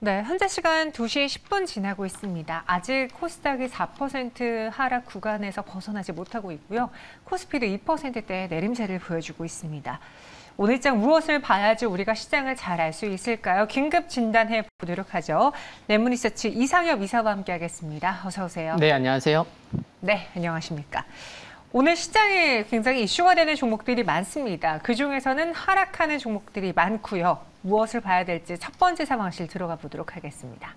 네, 현재 시간 2시 10분 지나고 있습니다. 아직 코스닥이 4% 하락 구간에서 벗어나지 못하고 있고요. 코스피도 2%대 내림세를 보여주고 있습니다. 오늘장 무엇을 봐야지 우리가 시장을 잘 알 수 있을까요? 긴급 진단해 보도록 하죠. 랩문리서치 이상엽 이사와 함께하겠습니다. 어서 오세요. 네, 안녕하세요. 네, 안녕하십니까. 오늘 시장에 굉장히 이슈가 되는 종목들이 많습니다. 그중에서는 하락하는 종목들이 많고요. 무엇을 봐야 될지 첫 번째 상황실 들어가 보도록 하겠습니다.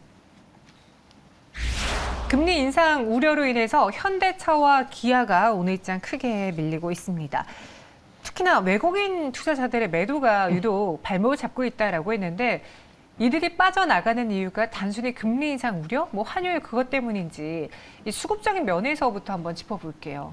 금리 인상 우려로 인해서 현대차와 기아가 오늘장 크게 밀리고 있습니다. 특히나 외국인 투자자들의 매도가 유독 발목을 잡고 있다라고 했는데 이들이 빠져나가는 이유가 단순히 금리 인상 우려? 환율 그것 때문인지 이 수급적인 면에서부터 한번 짚어볼게요.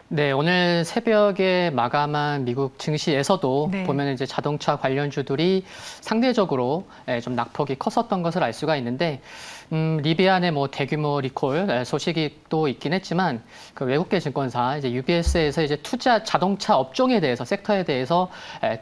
네, 오늘 새벽에 마감한 미국 증시에서도 네. 보면 이제 자동차 관련주들이 상대적으로 좀 낙폭이 컸었던 것을 알 수가 있는데, 리비안의 대규모 리콜 소식이 또 있긴 했지만, 그 외국계 증권사 이제 UBS에서 이제 자동차 업종에 대해서 섹터에 대해서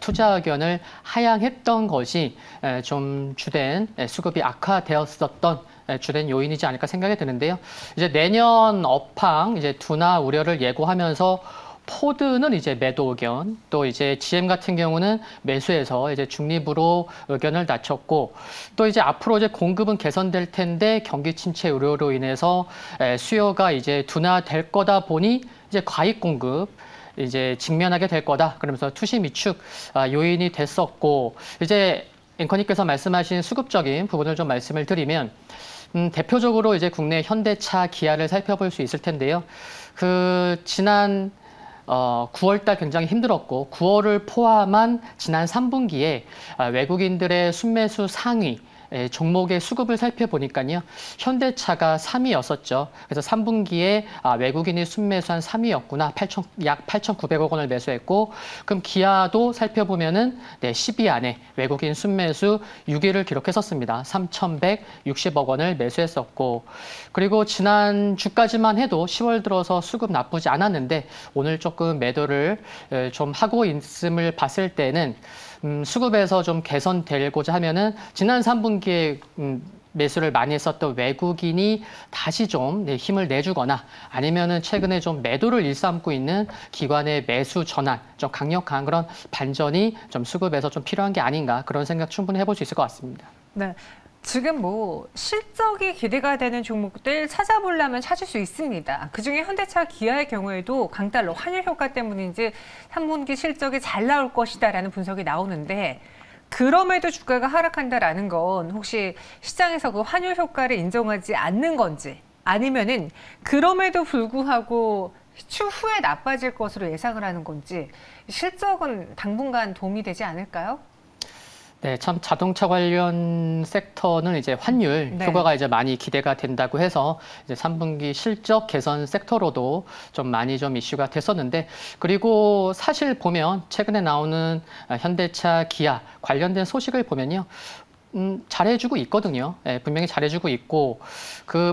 투자 의견을 하향했던 것이 좀 주된 수급이 악화되었었던 주된 요인이지 않을까 생각이 드는데요. 이제 내년 업황 이제 둔화 우려를 예고하면서 포드는 이제 매도 의견, 또 이제 GM 같은 경우는 매수해서 이제 중립으로 의견을 낮췄고, 또 이제 앞으로 이제 공급은 개선될 텐데 경기 침체 우려로 인해서 수요가 이제 둔화될 거다 보니 이제 과익 공급 이제 직면하게 될 거다. 그러면서 투시 미축 요인이 됐었고, 이제 앵커님께서 말씀하신 수급적인 부분을 좀 말씀을 드리면, 대표적으로 이제 국내 현대차, 기아를 살펴볼 수 있을 텐데요. 지난 9월달 굉장히 힘들었고 9월을 포함한 지난 3분기에 외국인들의 순매수 상위 종목의 수급을 살펴보니까요. 현대차가 3위였었죠. 그래서 3분기에 외국인이 순매수한 3위였구나. 약 8,900억 원을 매수했고, 그럼 기아도 살펴보면은 10위 안에 외국인 순매수 6위를 기록했었습니다. 3,160억 원을 매수했었고, 그리고 지난 주까지만 해도 10월 들어서 수급 나쁘지 않았는데 오늘 조금 매도를 좀 하고 있음을 봤을 때는 수급에서 좀 개선되고자 하면은 지난 3분기에 매수를 많이 했었던 외국인이 다시 좀 힘을 내주거나 아니면은 최근에 좀 매도를 일삼고 있는 기관의 매수 전환, 좀 강력한 그런 반전이 좀 수급에서 좀 필요한 게 아닌가 그런 생각 충분히 해볼 수 있을 것 같습니다. 네. 지금 실적이 기대가 되는 종목들 찾아보려면 찾을 수 있습니다. 그중에 현대차, 기아의 경우에도 강달러 환율 효과 때문인지 3분기 실적이 잘 나올 것이다라는 분석이 나오는데 그럼에도 주가가 하락한다라는 건 혹시 시장에서 그 환율 효과를 인정하지 않는 건지 아니면은 그럼에도 불구하고 추후에 나빠질 것으로 예상을 하는 건지 실적은 당분간 도움이 되지 않을까요? 네, 참 자동차 관련 섹터는 이제 환율 효과가 이제 많이 기대가 된다고 해서 이제 3분기 실적 개선 섹터로도 좀 많이 좀 이슈가 됐었는데, 그리고 사실 보면 최근에 나오는 현대차, 기아 관련된 소식을 보면요. 잘해주고 있거든요. 분명히 잘해주고 있고,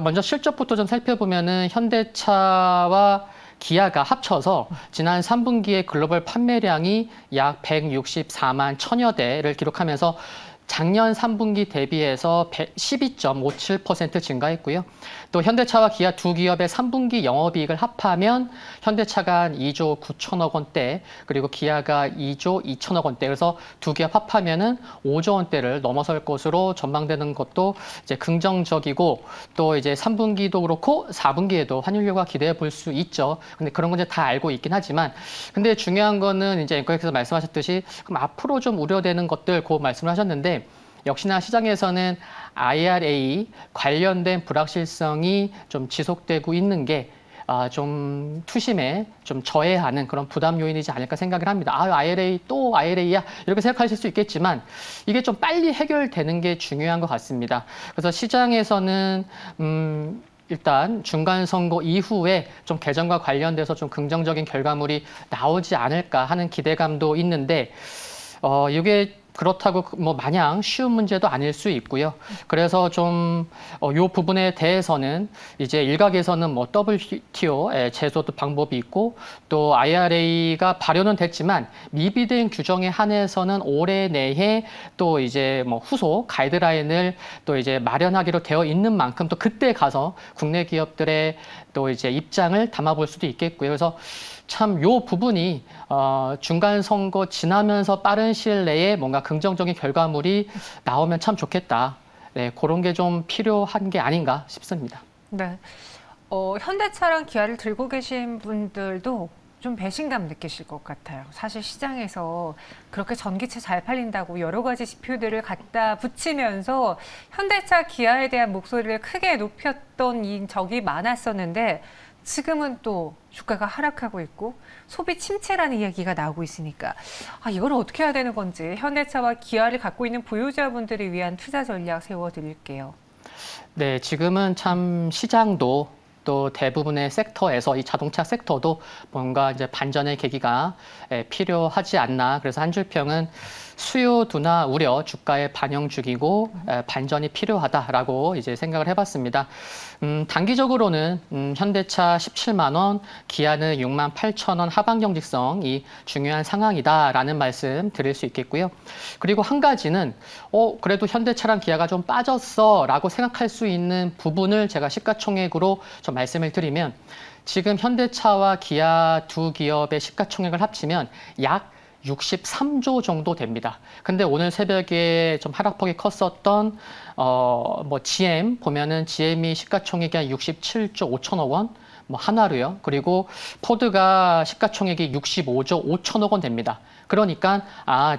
먼저 실적부터 좀 살펴보면은 현대차와 기아가 합쳐서 지난 3분기의 글로벌 판매량이 약 164만 1000여 대를 기록하면서 작년 3분기 대비해서 12.57% 증가했고요. 또 현대차와 기아 두 기업의 3분기 영업이익을 합하면 현대차가 한 2조 9천억 원대, 그리고 기아가 2조 2천억 원대. 그래서 두 기업 합하면은 5조 원대를 넘어설 것으로 전망되는 것도 이제 긍정적이고, 또 이제 3분기도 그렇고 4분기에도 환율효과 기대해 볼 수 있죠. 근데 그런 건 이제 다 알고 있긴 하지만, 근데 중요한 거는 이제 앵커께서 말씀하셨듯이 그럼 앞으로 좀 우려되는 것들 그 말씀을 하셨는데, 역시나 시장에서는 IRA 관련된 불확실성이 좀 지속되고 있는 게 좀 투심에 좀 저해하는 그런 부담 요인이지 않을까 생각을 합니다. IRA 또 IRA야 이렇게 생각하실 수 있겠지만 이게 좀 빨리 해결되는 게 중요한 것 같습니다. 그래서 시장에서는 일단 중간 선거 이후에 좀 개정과 관련돼서 좀 긍정적인 결과물이 나오지 않을까 하는 기대감도 있는데 이게 그렇다고 뭐 마냥 쉬운 문제도 아닐 수 있고요. 그래서 좀 요 부분에 대해서는 이제 일각에서는 뭐 WTO 제소도 방법이 있고 또 IRA가 발효는 됐지만 미비된 규정에 한해서는 올해 내에 또 이제 뭐 후속 가이드라인을 또 이제 마련하기로 되어 있는 만큼 또 그때 가서 국내 기업들의 또 이제 입장을 담아볼 수도 있겠고요. 그래서 참 요 부분이 중간 선거 지나면서 빠른 시일 내에 뭔가 긍정적인 결과물이 나오면 참 좋겠다. 네, 그런 게 좀 필요한 게 아닌가 싶습니다. 네. 현대차랑 기아를 들고 계신 분들도 좀 배신감 느끼실 것 같아요. 사실 시장에서 그렇게 전기차 잘 팔린다고 여러 가지 지표들을 갖다 붙이면서 현대차, 기아에 대한 목소리를 크게 높였던 적이 많았었는데 지금은 또 주가가 하락하고 있고 소비 침체라는 이야기가 나오고 있으니까 이걸 어떻게 해야 되는 건지 현대차와 기아를 갖고 있는 보유자분들을 위한 투자 전략 세워드릴게요. 네, 지금은 참 시장도 또 대부분의 섹터에서 이 자동차 섹터도 뭔가 이제 반전의 계기가 필요하지 않나. 그래서 한 줄 평은 수요 둔화 우려 주가에 반영 중이고 반전이 필요하다라고 이제 생각을 해봤습니다. 단기적으로는 현대차 17만 원, 기아는 6만 8천 원 하방 경직성이 중요한 상황이다라는 말씀 드릴 수 있겠고요. 그리고 한 가지는 그래도 현대차랑 기아가 좀 빠졌어라고 생각할 수 있는 부분을 제가 시가총액으로 좀 말씀을 드리면 지금 현대차와 기아 두 기업의 시가총액을 합치면 약 63조 정도 됩니다. 근데 오늘 새벽에 좀 하락폭이 컸었던 뭐 GM 보면은 GM이 시가총액이 한 67조 5천억 원, 뭐 한화로요. 그리고 포드가 시가총액이 65조 5천억 원 됩니다. 그러니까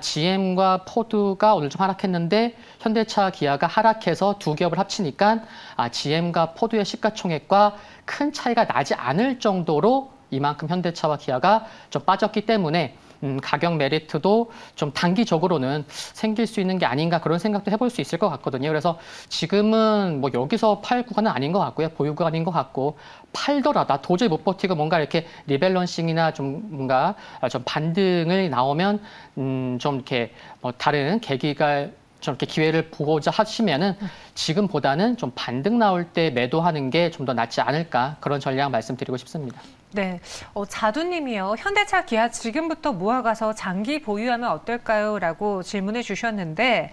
GM과 포드가 오늘 좀 하락했는데 현대차, 기아가 하락해서 두 기업을 합치니까 GM과 포드의 시가총액과 큰 차이가 나지 않을 정도로 이만큼 현대차와 기아가 좀 빠졌기 때문에 가격 메리트도 좀 단기적으로는 생길 수 있는 게 아닌가 그런 생각도 해볼 수 있을 것 같거든요. 그래서 지금은 뭐 여기서 팔 구간은 아닌 것 같고요. 보유 구간인 것 같고 팔더라도 도저히 못 버티고 뭔가 이렇게 리밸런싱이나 좀 뭔가 좀 반등을 나오면 좀 이렇게 뭐 다른 계기가 좀 이렇게 기회를 보고자 하시면은 지금보다는 좀 반등 나올 때 매도하는 게 좀 더 낫지 않을까 그런 전략 말씀드리고 싶습니다. 네, 자두님이요. 현대차, 기아 지금부터 모아가서 장기 보유하면 어떨까요? 라고 질문해 주셨는데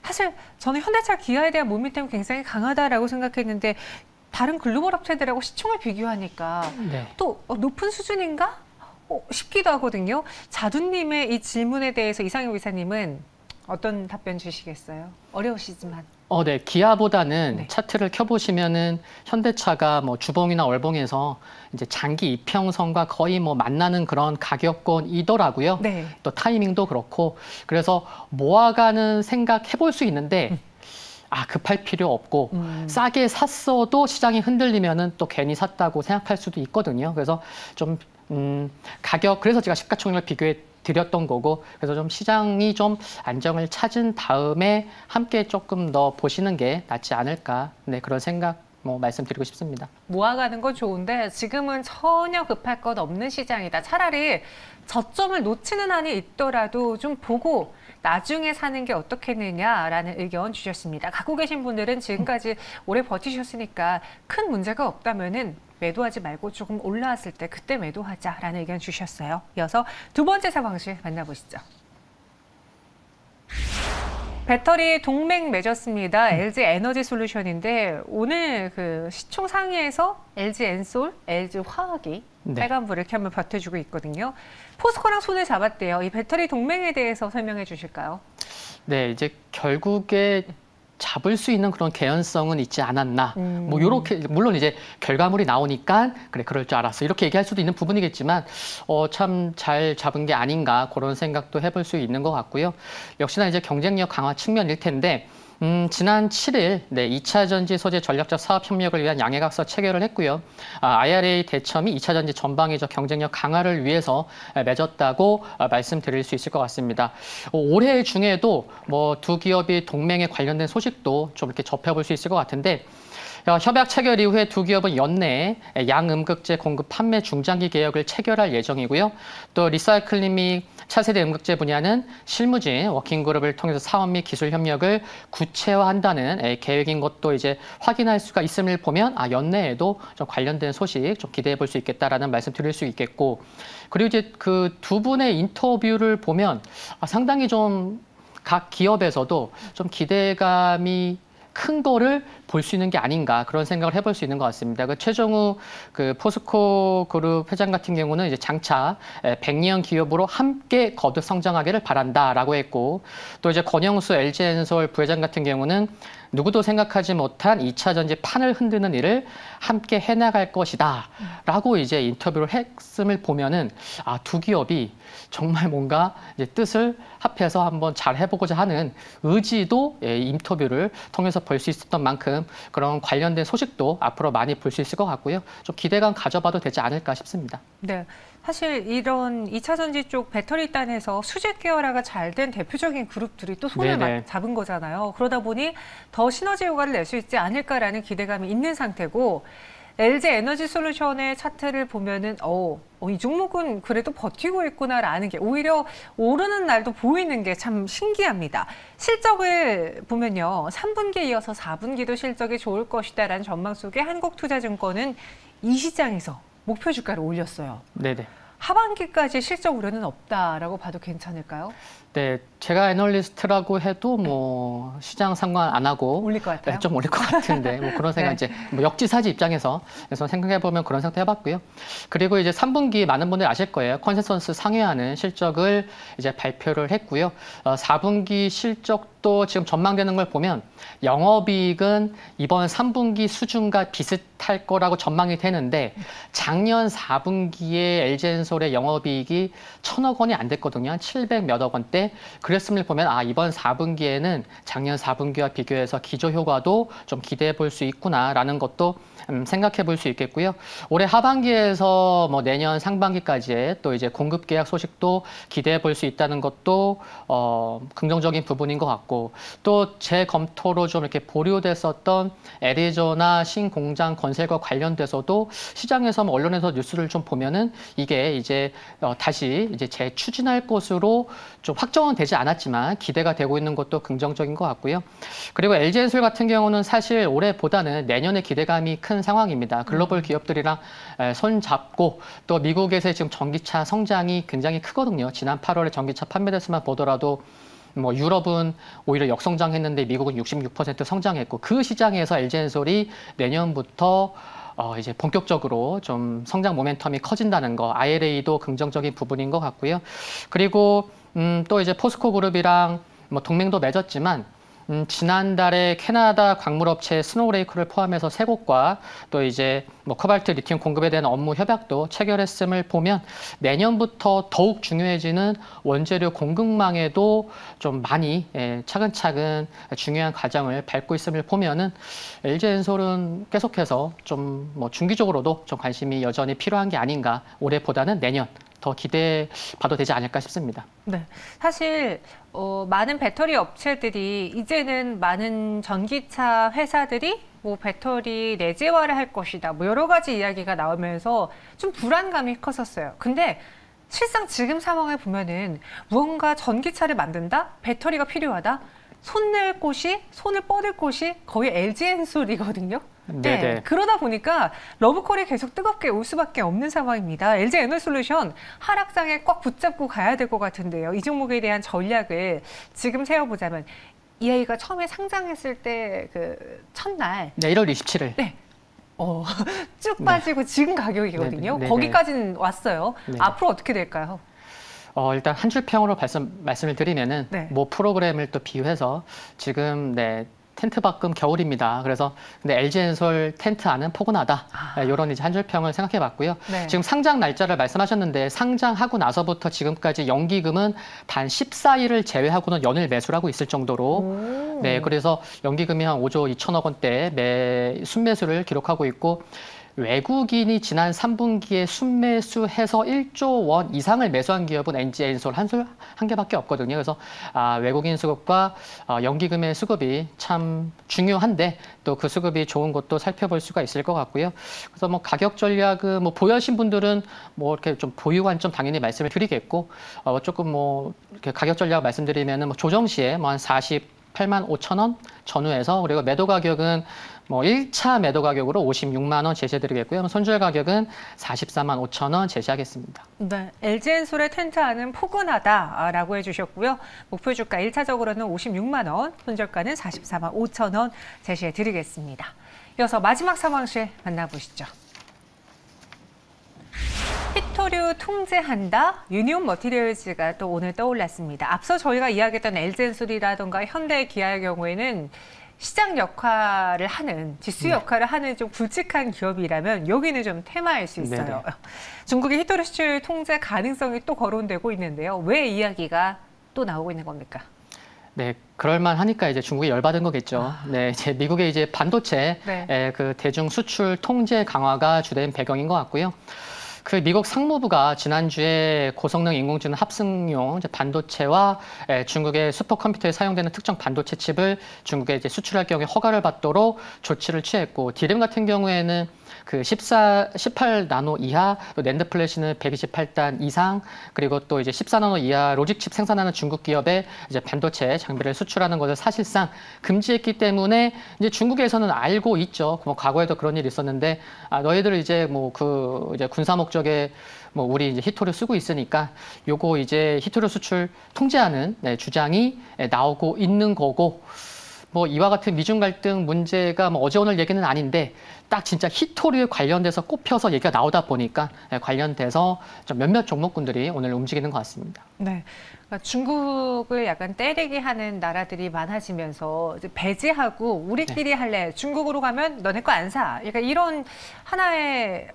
사실 저는 현대차, 기아에 대한 몸미템이 굉장히 강하다라고 생각했는데 다른 글로벌 업체들하고 시총을 비교하니까 네. 또 높은 수준인가? 싶기도 하거든요. 자두님의 이 질문에 대해서 이상형 이사님은 어떤 답변 주시겠어요? 어려우시지만. 네. 기아보다는 네. 차트를 켜보시면은 현대차가 뭐 주봉이나 월봉에서 이제 장기 이평선과 거의 뭐 만나는 그런 가격권이더라고요. 네. 또 타이밍도 그렇고. 그래서 모아가는 생각 해볼 수 있는데 급할 필요 없고 싸게 샀어도 시장이 흔들리면은 또 괜히 샀다고 생각할 수도 있거든요. 그래서 좀 가격, 그래서 제가 시가총액을 비교해 드렸던 거고, 그래서 좀 시장이 좀 안정을 찾은 다음에 함께 조금 더 보시는 게 낫지 않을까, 네, 그런 생각 뭐 말씀드리고 싶습니다. 모아가는 건 좋은데 지금은 전혀 급할 것 없는 시장이다. 차라리 저점을 놓치는 한이 있더라도 좀 보고 나중에 사는 게 어떻겠느냐라는 의견 주셨습니다. 갖고 계신 분들은 지금까지 오래 버티셨으니까 큰 문제가 없다면은 매도하지 말고 조금 올라왔을 때 그때 매도하자라는 의견 주셨어요. 이어서 두 번째 상황실 만나보시죠. 배터리 동맹 맺었습니다. LG 에너지 솔루션인데 오늘 그 시총 상위에서 LG 엔솔, LG 화학이 빨간불을 켜면 버텨주고 있거든요. 포스코랑 손을 잡았대요. 이 배터리 동맹에 대해서 설명해 주실까요? 네, 이제 결국에 잡을 수 있는 그런 개연성은 있지 않았나. 뭐 요렇게 물론 이제 결과물이 나오니까 그래 그럴 줄 알았어 이렇게 얘기할 수도 있는 부분이겠지만 참 잘 잡은 게 아닌가 그런 생각도 해볼 수 있는 것 같고요. 역시나 이제 경쟁력 강화 측면일 텐데. 지난 7일 2차 전지 소재 전략적 사업 협력을 위한 양해각서 체결을 했고요. IRA 대첨이 2차 전지 전방위적 경쟁력 강화를 위해서 맺었다고 말씀드릴 수 있을 것 같습니다. 올해 중에도 뭐 두 기업이 동맹에 관련된 소식도 좀 이렇게 접해볼 수 있을 것 같은데 협약 체결 이후에 두 기업은 연내에 양음극재 공급 판매 중장기 계약을 체결할 예정이고요. 또 리사이클링 및 차세대 음극재 분야는 실무진 워킹그룹을 통해서 사업 및 기술 협력을 구체화한다는 계획인 것도 이제 확인할 수가 있음을 보면 연내에도 좀 관련된 소식 좀 기대해 볼 수 있겠다라는 말씀 드릴 수 있겠고, 그리고 이제 그 두 분의 인터뷰를 보면 상당히 좀 각 기업에서도 좀 기대감이 큰 거를 볼 수 있는 게 아닌가 그런 생각을 해볼 수 있는 것 같습니다. 그 최정우 그 포스코 그룹 회장 같은 경우는 이제 장차 100년 기업으로 함께 거듭 성장하기를 바란다라고 했고, 또 이제 권영수 LG엔솔 부회장 같은 경우는 누구도 생각하지 못한 2차 전지 판을 흔드는 일을 함께 해나갈 것이다 라고 이제 인터뷰를 했음을 보면은 두 기업이 정말 뭔가 이제 뜻을 합해서 한번 잘 해보고자 하는 의지도 인터뷰를 통해서 볼 수 있었던 만큼 그런 관련된 소식도 앞으로 많이 볼 수 있을 것 같고요. 좀 기대감 가져봐도 되지 않을까 싶습니다. 네. 사실 이런 2차 전지 쪽 배터리 단에서 수직 계열화가 잘 된 대표적인 그룹들이 또 손을 잡은 거잖아요. 그러다 보니 더 시너지 효과를 낼 수 있지 않을까라는 기대감이 있는 상태고, LG 에너지 솔루션의 차트를 보면은 이 종목은 그래도 버티고 있구나라는 게 오히려 오르는 날도 보이는 게 참 신기합니다. 실적을 보면요, 3분기에 이어서 4분기도 실적이 좋을 것이다라는 전망 속에 한국투자증권은 이 시장에서 목표 주가를 올렸어요. 네네. 하반기까지 실적 우려는 없다라고 봐도 괜찮을까요? 네, 제가 애널리스트라고 해도 뭐 시장 상관 안 하고 올릴 것 같아요. 좀 올릴 것 같은데 뭐 그런 생각 이제 뭐 역지사지 입장에서 그래서 생각해 보면 그런 생각 해봤고요. 그리고 이제 3분기 많은 분들이 아실 거예요. 컨센서스 상회하는 실적을 이제 발표를 했고요. 4분기 실적도 지금 전망되는 걸 보면 영업이익은 이번 3분기 수준과 비슷할 거라고 전망이 되는데, 작년 4분기에 LG엔솔의 영업이익이 1,000억 원이 안 됐거든요. 한 700 몇억 원대. 그랬음을 보면 이번 4분기에는 작년 4분기와 비교해서 기저효과도 좀 기대해 볼 수 있구나라는 것도 생각해 볼 수 있겠고요. 올해 하반기에서 뭐 내년 상반기까지의 또 이제 공급 계약 소식도 기대해 볼 수 있다는 것도 긍정적인 부분인 것 같고, 또 제 검토로 좀 이렇게 보류됐었던 애리조나 신공장 건설과 관련돼서도 시장에서 뭐 언론에서 뉴스를 좀 보면은 이게 이제 다시 이제 재추진할 것으로 좀 확정은 되지 않았지만 기대가 되고 있는 것도 긍정적인 것 같고요. 그리고 LG엔솔 같은 경우는 사실 올해보다는 내년에 기대감이 큰 상황입니다. 글로벌 기업들이랑 손 잡고, 또 미국에서의 지금 전기차 성장이 굉장히 크거든요. 지난 8월에 전기차 판매 대수만 보더라도 뭐 유럽은 오히려 역성장했는데 미국은 66% 성장했고, 그 시장에서 LG엔솔이 내년부터 이제 본격적으로 좀 성장 모멘텀이 커진다는 거, IRA도 긍정적인 부분인 것 같고요. 그리고 또 이제 포스코 그룹이랑 뭐 동맹도 맺었지만 지난달에 캐나다 광물업체 스노우레이크를 포함해서 세 곳과 또 이제 뭐 코발트 리튬 공급에 대한 업무 협약도 체결했음을 보면 내년부터 더욱 중요해지는 원재료 공급망에도 좀 많이 차근차근 중요한 과정을 밟고 있음을 보면은 LG엔솔은 계속해서 좀 뭐 중기적으로도 좀 관심이 여전히 필요한 게 아닌가, 올해보다는 내년 더 기대해 봐도 되지 않을까 싶습니다. 네, 사실 많은 배터리 업체들이 이제는 많은 전기차 회사들이 뭐 배터리 내재화를 할 것이다, 뭐 여러 가지 이야기가 나오면서 좀 불안감이 컸었어요. 근데 실상 지금 상황을 보면은 무언가 전기차를 만든다? 배터리가 필요하다? 손을 뻗을 곳이 거의 LG엔솔이거든요. 네, 그러다 보니까 러브콜이 계속 뜨겁게 올 수밖에 없는 상황입니다. LG 에너솔루션 하락장에 꽉 붙잡고 가야 될 것 같은데요. 이 종목에 대한 전략을 지금 세워보자면, EA가 처음에 상장했을 때 그 첫날, 네, 1월 27일. 네. 쭉 빠지고 지금 가격이거든요. 거기까지는 왔어요. 앞으로 어떻게 될까요? 일단 한 줄 평으로 말씀을 드리면은 모 프로그램을 또 비유해서 지금 텐트 밖은 겨울입니다. 그래서 근데 LG엔솔 텐트 안은 포근하다. 이런 이제 한 줄 평을 생각해 봤고요. 지금 상장 날짜를 말씀하셨는데, 상장하고 나서부터 지금까지 연기금은 단 14일을 제외하고는 연일 매수를 하고 있을 정도로 그래서 연기금이 한 5조 2천억 원대 순매수를 기록하고 있고, 외국인이 지난 3분기에 순매수해서 1조 원 이상을 매수한 기업은 NG엔솔 한 개밖에 없거든요. 그래서 외국인 수급과 연기금의 수급이 참 중요한데 또 그 수급이 좋은 것도 살펴볼 수가 있을 것 같고요. 그래서 뭐 가격 전략은 뭐 보유하신 분들은 뭐 이렇게 좀 보유 관점 당연히 말씀을 드리겠고 조금 뭐 이렇게 가격 전략 말씀드리면은 뭐 조정 시에 뭐 한 48만 5천 원 전후에서 그리고 매도 가격은 뭐 1차 매도 가격으로 56만 원 제시해드리겠고요. 손절 가격은 44만 5천 원 제시하겠습니다. 네, LG엔솔의 텐트안은 포근하다라고 해주셨고요. 목표 주가 1차적으로는 56만 원, 손절가는 44만 5천 원 제시해드리겠습니다. 이어서 마지막 상황실 만나보시죠. 히토류 통제한다? 유니온 머티리얼즈가 또 오늘 떠올랐습니다. 앞서 저희가 이야기했던 LG엔솔이라던가 현대기아의 경우에는 시장 역할을 하는, 지수 역할을 하는 좀 굵직한 기업이라면 여기는 좀 테마일 수 있어요. 네네. 중국의 히토류 수출 통제 가능성이 또 거론되고 있는데요. 왜 이야기가 또 나오고 있는 겁니까? 네, 그럴만 하니까 이제 중국이 열받은 거겠죠. 네, 이제 미국의 이제 반도체 그 대중 수출 통제 강화가 주된 배경인 것 같고요. 그 미국 상무부가 지난주에 고성능 인공지능 합승용 반도체와 중국의 슈퍼컴퓨터에 사용되는 특정 반도체 칩을 중국에 이제 수출할 경우에 허가를 받도록 조치를 취했고, 디램 같은 경우에는 그 18나노 이하, 또 낸드 플래시는 128단 이상, 그리고 또 이제 14나노 이하 로직칩 생산하는 중국 기업에 이제 반도체 장비를 수출하는 것을 사실상 금지했기 때문에 이제 중국에서는 알고 있죠. 뭐 과거에도 그런 일이 있었는데, 너희들 이제 뭐 그 이제 군사 목적에 뭐 우리 이제 히토류 쓰고 있으니까 요거 이제 히토류 수출 통제하는 주장이 나오고 있는 거고, 뭐 이와 같은 미중 갈등 문제가 뭐 어제 오늘 얘기는 아닌데 딱 진짜 히토류에 관련돼서 꼽혀서 얘기가 나오다 보니까 관련돼서 좀 몇몇 종목군들이 오늘 움직이는 것 같습니다. 네, 그러니까 중국을 약간 때리게 하는 나라들이 많아지면서 이제 배제하고 우리끼리 할래, 중국으로 가면 너네 거 안 사. 그러니까 이런 하나의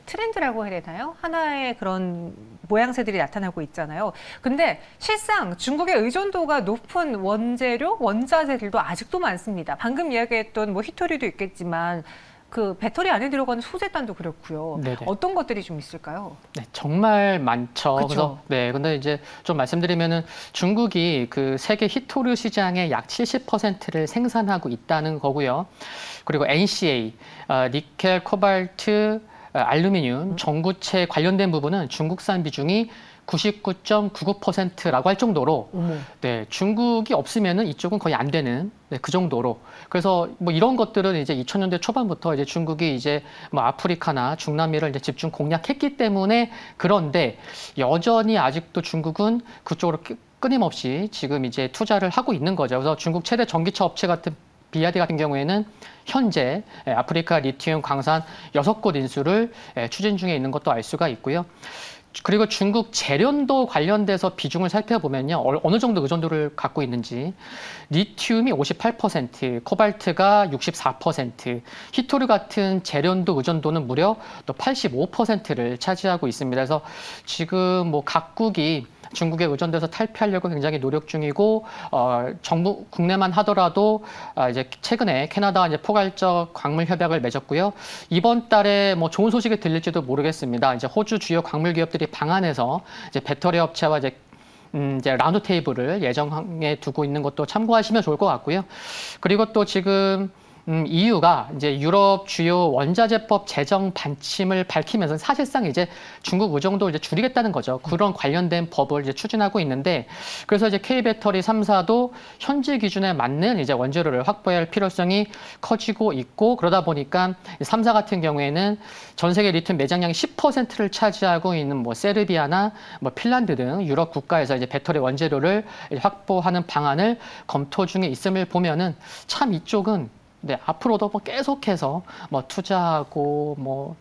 트렌드라고 해야 되나요? 하나의 그런 모양새들이 나타나고 있잖아요. 근데 실상 중국의 의존도가 높은 원재료, 원자재들도 아직도 많습니다. 방금 이야기했던 뭐 히토류도 있겠지만 그 배터리 안에 들어가는 소재단도 그렇고요. 네네. 어떤 것들이 좀 있을까요? 네, 정말 많죠. 그쵸? 그래서 네, 근데 이제 좀 말씀드리면은 중국이 그 세계 히토류 시장의 약 70%를 생산하고 있다는 거고요. 그리고 NCA, 니켈, 코발트, 알루미늄, 전구체 관련된 부분은 중국산 비중이 99.99%라고 할 정도로 네, 중국이 없으면은 이쪽은 거의 안 되는 그 정도로. 그래서 뭐 이런 것들은 이제 2000년대 초반부터 이제 중국이 이제 뭐 아프리카나 중남미를 이제 집중 공략했기 때문에, 그런데 여전히 아직도 중국은 그쪽으로 끊임없이 지금 이제 투자를 하고 있는 거죠. 그래서 중국 최대 전기차 업체 같은 비아디 같은 경우에는 현재 아프리카 리튬 광산 6곳 인수를 추진 중에 있는 것도 알 수가 있고요. 그리고 중국 재련도 관련돼서 비중을 살펴보면요, 어느 정도 의존도를 갖고 있는지, 리튬이 58%, 코발트가 64%, 히토류 같은 재련도 의존도는 무려 또 85%를 차지하고 있습니다. 그래서 지금 뭐 각국이 중국에 의존돼서 탈피하려고 굉장히 노력 중이고, 정부 국내만 하더라도 이제 최근에 캐나다와 이제 포괄적 광물 협약을 맺었고요. 이번 달에 뭐 좋은 소식이 들릴지도 모르겠습니다. 이제 호주 주요 광물 기업들이 방한해서 이제 배터리 업체와 이제 라운드 테이블을 예정에 두고 있는 것도 참고하시면 좋을 것 같고요. 그리고 또 지금 EU가 이제 유럽 주요 원자재법 제정 반침을 밝히면서 사실상 이제 중국 의존도를 이제 줄이겠다는 거죠. 그런 관련된 법을 이제 추진하고 있는데, 그래서 이제 K배터리 3사도 현지 기준에 맞는 이제 원재료를 확보해야 할 필요성이 커지고 있고, 그러다 보니까 3사 같은 경우에는 전 세계 리튬 매장량의 10%를 차지하고 있는 뭐 세르비아나 뭐 핀란드 등 유럽 국가에서 이제 배터리 원재료를 확보하는 방안을 검토 중에 있음을 보면은 참 이쪽은 네, 앞으로도 뭐 계속해서 뭐 투자하고 뭐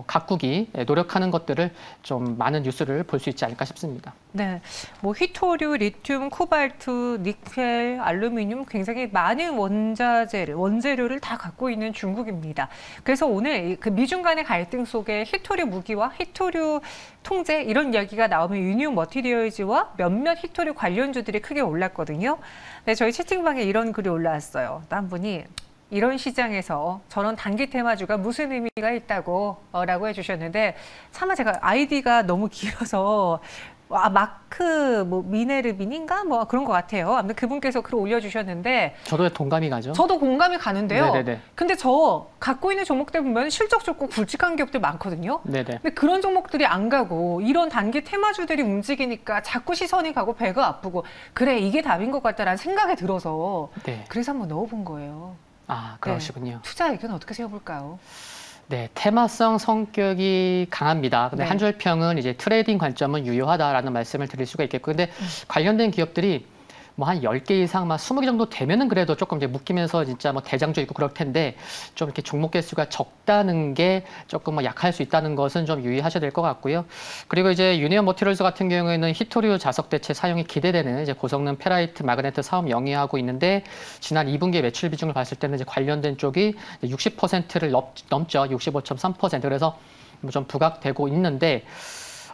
각국이 노력하는 것들을 좀 많은 뉴스를 볼 수 있지 않을까 싶습니다. 네, 뭐 히토류, 리튬, 코발트, 니켈, 알루미늄 굉장히 많은 원재료를 다 갖고 있는 중국입니다. 그래서 오늘 그 미중 간의 갈등 속에 히토류 무기와 히토류 통제 이런 이야기가 나오면 유니온 머티리얼즈와 몇몇 히토류 관련주들이 크게 올랐거든요. 네, 저희 채팅방에 이런 글이 올라왔어요. 한 분이 이런 시장에서 저런 단기 테마주가 무슨 의미가 있다고 라고 해주셨는데 차마 제가 아이디가 너무 길어서 마크 뭐 미네르빈인가 뭐 그런 것 같아요. 아무튼 그분께서 글 올려주셨는데 저도 동감이 가죠. 저도 공감이 가는데요. 네네네. 근데 저 갖고 있는 종목들 보면 실적 좋고 굵직한 기업들 많거든요. 네네. 근데 그런 종목들이 안 가고 이런 단기 테마주들이 움직이니까 자꾸 시선이 가고 배가 아프고 그래 이게 답인 것 같다라는 생각이 들어서 네. 그래서 한번 넣어본 거예요. 아, 그러시군요. 네. 투자 의견 어떻게 세워볼까요? 네, 테마성 성격이 강합니다. 근데 네. 한 줄 평은 이제 트레이딩 관점은 유효하다라는 말씀을 드릴 수가 있겠고, 근데 관련된 기업들이 뭐 한 10개 이상, 막 20개 정도 되면은 그래도 조금 이제 묶이면서 진짜 뭐 대장주 있고 그럴 텐데 좀 이렇게 종목 개수가 적다는 게 조금 뭐 약할 수 있다는 것은 좀 유의하셔야 될 것 같고요. 그리고 이제 유니온 머티리얼스 같은 경우에는 히토류 자석 대체 사용이 기대되는 이제 고성능 페라이트 마그네트 사업 영위하고 있는데 지난 2분기 매출 비중을 봤을 때는 이제 관련된 쪽이 60%를 넘죠. 65.3%. 그래서 좀 부각되고 있는데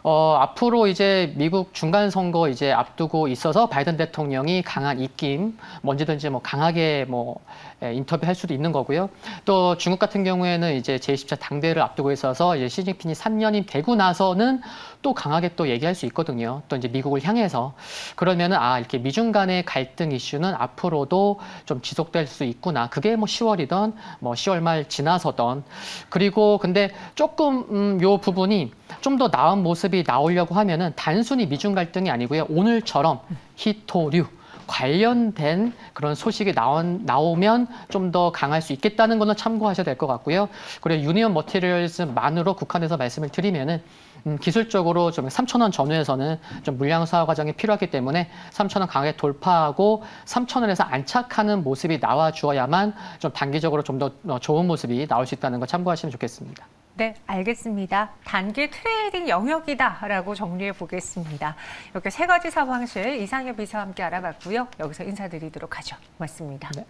앞으로 이제 미국 중간 선거 이제 앞두고 있어서 바이든 대통령이 강한 입김, 뭔지든지 뭐 강하게 뭐 인터뷰할 수도 있는 거고요. 또 중국 같은 경우에는 이제 제20차 당대회를 앞두고 있어서 이제 시진핑이 3년이 되고 나서는 또 강하게 또 얘기할 수 있거든요. 또 이제 미국을 향해서 그러면은 이렇게 미중 간의 갈등 이슈는 앞으로도 좀 지속될 수 있구나. 그게 뭐 10월이던 뭐 10월 말 지나서던 그리고 근데 조금 요 부분이 좀 더 나은 모습이 나오려고 하면은 단순히 미중 갈등이 아니고요. 오늘처럼 히토류 관련된 그런 소식이 나오면 좀 더 강할 수 있겠다는 거는 참고하셔야 될 것 같고요. 그리고 유니온 머티리얼스만으로 국한해서 말씀을 드리면은 기술적으로 좀 3,000원 전후에서는 좀 물량 수하 과정이 필요하기 때문에 3,000원 강하게 돌파하고 3,000원에서 안착하는 모습이 나와 주어야만 좀 단기적으로 좀 더 좋은 모습이 나올 수 있다는 거 참고하시면 좋겠습니다. 네, 알겠습니다. 단기 트레이딩 영역이다라고 정리해 보겠습니다. 이렇게 세 가지 사방실 이상엽 이사와 함께 알아봤고요. 여기서 인사드리도록 하죠. 고맙습니다. 네.